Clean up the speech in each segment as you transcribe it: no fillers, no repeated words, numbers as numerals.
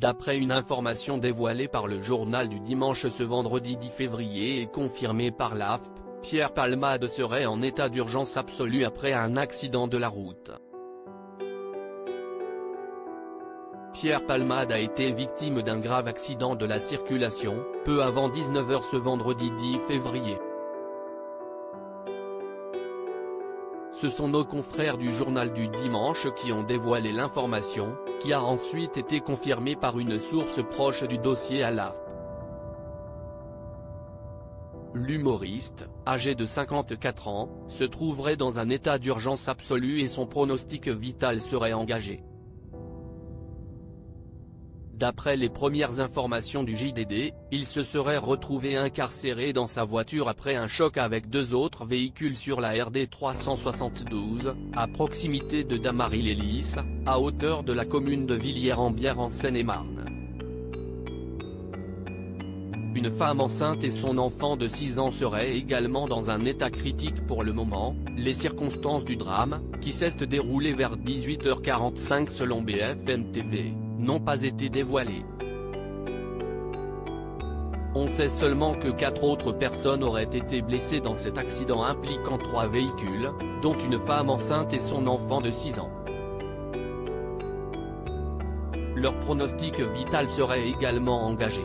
D'après une information dévoilée par le journal du dimanche ce vendredi 10 février et confirmée par l'AFP, Pierre Palmade serait en état d'urgence absolue après un accident de la route. Pierre Palmade a été victime d'un grave accident de la circulation, peu avant 19 h ce vendredi 10 février. Ce sont nos confrères du journal du dimanche qui ont dévoilé l'information, qui a ensuite été confirmée par une source proche du dossier à l'AFP. L'humoriste, âgé de 54 ans, se trouverait dans un état d'urgence absolue et son pronostic vital serait engagé. D'après les premières informations du JDD, il se serait retrouvé incarcéré dans sa voiture après un choc avec deux autres véhicules sur la RD 372, à proximité de Damary-lès-Lys, à hauteur de la commune de Villiers-en-Bière en Seine-et-Marne. Une femme enceinte et son enfant de 6 ans seraient également dans un état critique pour le moment. Les circonstances du drame, qui s'est déroulé vers 18h45 selon BFM TV, n'ont pas été dévoilées. On sait seulement que 4 autres personnes auraient été blessées dans cet accident impliquant 3 véhicules, dont une femme enceinte et son enfant de 6 ans. Leur pronostic vital serait également engagé.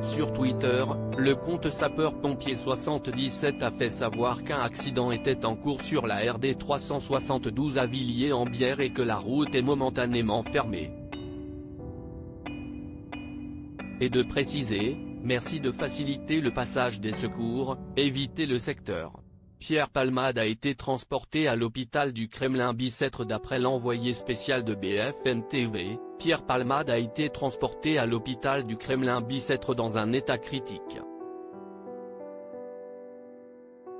Sur Twitter, le compte sapeur-pompier 77 a fait savoir qu'un accident était en cours sur la RD 372 à Villiers-en-Bière et que la route est momentanément fermée. Et de préciser, merci de faciliter le passage des secours, évitez le secteur. Pierre Palmade a été transporté à l'hôpital du Kremlin-Bicêtre d'après l'envoyé spécial de BFM TV. Pierre Palmade a été transporté à l'hôpital du Kremlin-Bicêtre dans un état critique.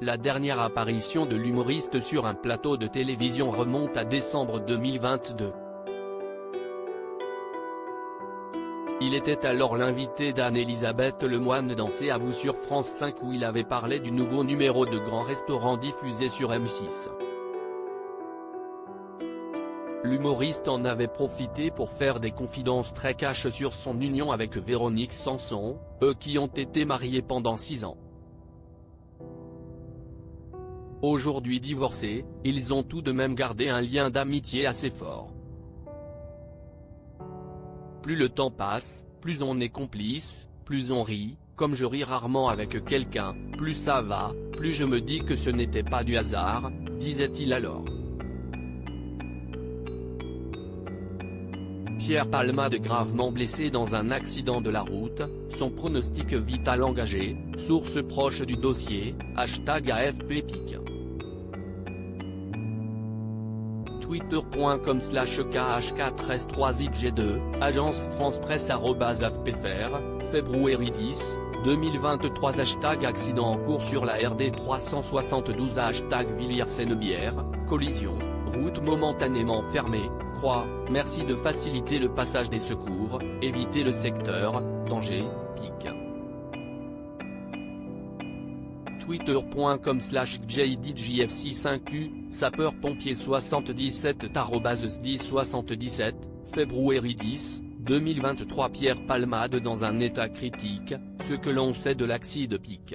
La dernière apparition de l'humoriste sur un plateau de télévision remonte à décembre 2022. Il était alors l'invité d'Anne-Elisabeth Lemoine dans C'est à vous sur France 5 où il avait parlé du nouveau numéro de Grand Restaurant diffusé sur M6. L'humoriste en avait profité pour faire des confidences très cash sur son union avec Véronique Sanson, eux qui ont été mariés pendant 6 ans. Aujourd'hui divorcés, ils ont tout de même gardé un lien d'amitié assez fort. Plus le temps passe, plus on est complice, plus on rit, comme je ris rarement avec quelqu'un, plus ça va, plus je me dis que ce n'était pas du hasard, disait-il alors. Pierre Palmade gravement blessé dans un accident de la route, son pronostic vital engagé, source proche du dossier, #AFPPIC. Twitter.com/KH4S3IG2, Agence France Presse @AFPFR, février 10, 2023 #accident en cours sur la RD 372 #Villiers-en-Bière, collision, route momentanément fermée, croix, merci de faciliter le passage des secours, évitez le secteur, danger, pic. Twitter.com/JDJFC5U, sapeur-pompier 77 @SDI77, février 10, 2023 Pierre Palmade dans un état critique, ce que l'on sait de l'accident de pic.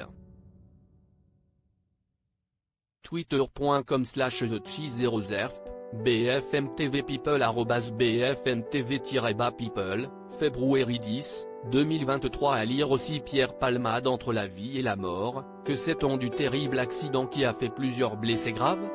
Twitter.com/TheCheese0zerf, BFM-TV People @BFM-TV-people, février 10, 2023 à lire aussi Pierre Palmade entre la vie et la mort, que sait-on du terrible accident qui a fait plusieurs blessés graves ?